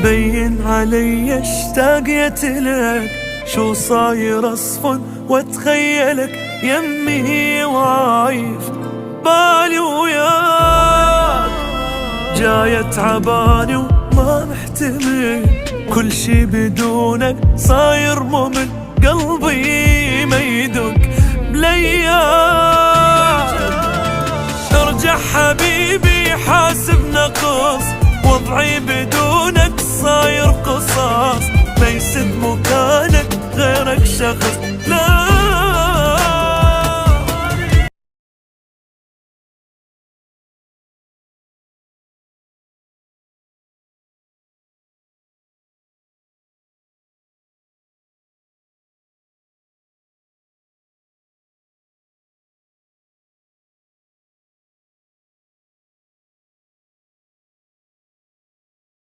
مبين علي اشتاقيت لك، شو صاير اصفن واتخيلك يمي وعايف بالي وياك، جاي تعباني وما محتمل كل شي بدونك، صاير ممل قلبي ما يدق بلياك. ارجع حبيبي حاسب نقص، وضعي بدونك صاير قصاص، ما يسد مكانك غيرك شخص. لا